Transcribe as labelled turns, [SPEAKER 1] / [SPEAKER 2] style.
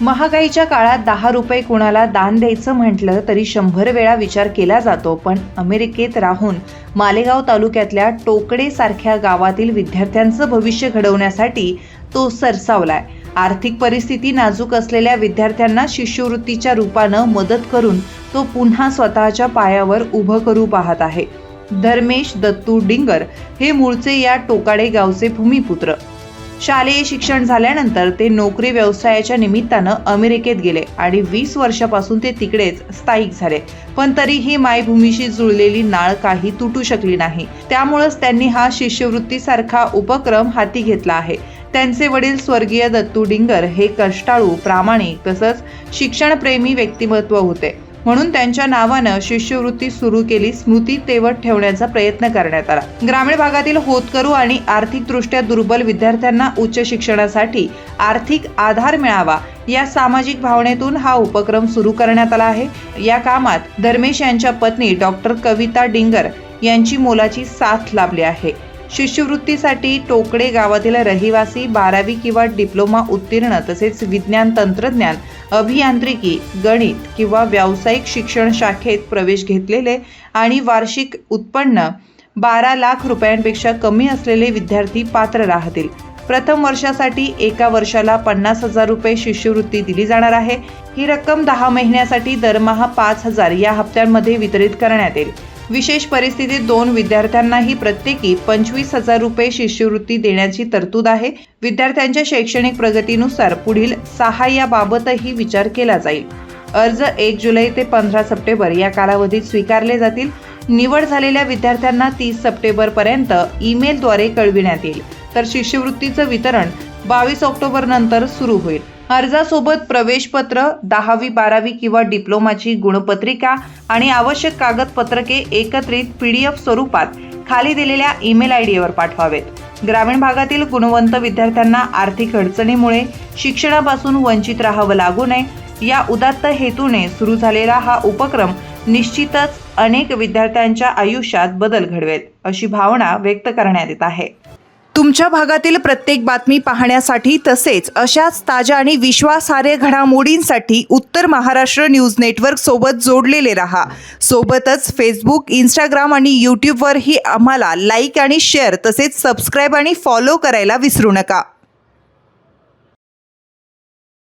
[SPEAKER 1] महागाईच्या काळात 10 रुपये कुणाला दान द्यायचं म्हटलं तरी 100 वेळा विचार केला जातो, पण अमेरिकेत राहून मालेगाव तालुक्यातल्या टोकडे सारख्या गावातील विद्यार्थ्यांचं भविष्य घडवण्यासाठी तो सरसावलाय। आर्थिक परिस्थिती नाजूक असलेल्या विद्यार्थ्यांना शिष्यवृत्तीच्या रूपानं मदत करून तो पुन्हा स्वतःच्या पायावर उभं करू पाहत आहे। धर्मेश दत्तू डिंगर हे मूळचे या टोकाडे गावचे भूमिपुत्र। शालेय शिक्षण झाल्यानंतर ते नोकरी व्यवसायाच्या निमित्तानं अमेरिकेत गेले आणि 20 वर्षापासून ते तिकडेच स्थायिक झाले, पण तरीही मायभूमीशी जुळलेली नाळ काही तुटू शकली नाही। त्यामुळेच त्यांनी हा शिष्यवृत्तीसारखा उपक्रम हाती घेतला आहे। त्यांचे वडील स्वर्गीय दत्तू डिंगर हे कष्टाळू, प्रामाणिक तसंच शिक्षणप्रेमी व्यक्तिमत्व होते, म्हणून त्यांच्या नावानं शिष्यवृत्ती सुरू केली। स्मृती तेवत ठेवण्याचा प्रयत्न करण्यात आला। ग्रामीण भागातील होतकरू आणि आर्थिकदृष्ट्या दुर्बल विद्यार्थ्यांना उच्च शिक्षणासाठी आर्थिक आधार मिळावा या सामाजिक भावनेतून हा उपक्रम सुरू करण्यात आला आहे। या कामात धर्मेश यांच्या पत्नी डॉक्टर कविता डिंगर यांची मोलाची साथ लाभली आहे। शिष्यवृत्तीसाठी टोकडे गावातील रहिवासी 12वी किंवा डिप्लोमा उत्तीर्ण तसेच विज्ञान तंत्रज्ञान, अभियांत्रिकी, गणित किंवा व्यावसायिक शिक्षण शाखेत प्रवेश घेतलेले आणि वार्षिक उत्पन्न 12 लाख रुपयांपेक्षा कमी असलेले विद्यार्थी पात्र राहतील। प्रथम वर्षासाठी एका वर्षाला 50,000 रुपये शिष्यवृत्ती दिली जाणार आहे। ही रक्कम 10 महिन्यासाठी दरमहा 5,000 या हप्त्यांमध्ये वितरित करण्यात येईल। विशेष परिस्थितीत 2 विद्यार्थ्यांनाही प्रत्येकी 25,000 रुपये शिष्यवृत्ती देण्याची तरतूद आहे। विद्यार्थ्यांच्या शैक्षणिक प्रगतीनुसार पुढील सहाय्याबाबतही विचार केला जाईल। अर्ज 1 जुलै ते 15 सप्टेंबर या कालावधीत स्वीकारले जातील। निवड झालेल्या विद्यार्थ्यांना 30 सप्टेंबर पर्यंत ईमेलद्वारे कळविण्यात येईल, तर शिष्यवृत्तीचं वितरण 22 ऑक्टोबर नंतर सुरू होईल। अर्जासोबत प्रवेशपत्र, 10वी 12वी किंवा डिप्लोमाची गुणपत्रिका आणि आवश्यक कागदपत्रके एकत्रित PDF स्वरूपात खाली दिलेल्या ईमेल ID वर पाठवावेत। ग्रामीण भागातील गुणवंत विद्यार्थ्यांना आर्थिक अडचणीमुळे शिक्षणापासून वंचित राहावं लागू नये या उदात्त हेतूने सुरू झालेला हा उपक्रम निश्चितच अनेक विद्यार्थ्यांच्या आयुष्यात बदल घडवेल अशी भावना व्यक्त करण्यात येत आहे। तुमच्या भागातील प्रत्येक बातमी पाहण्यासाठी तसेच अशाच ताज्या आणि विश्वासार्ह घडामोडींसाठी उत्तर महाराष्ट्र न्यूज नेटवर्क सोबत जोडलेले रहा। सोबतच फेसबुक, इंस्टाग्राम आणि यूट्यूबवरही आम्हाला लाईक आणि शेअर तसेच सबस्क्राईब आणि फॉलो करायला विसरू नका।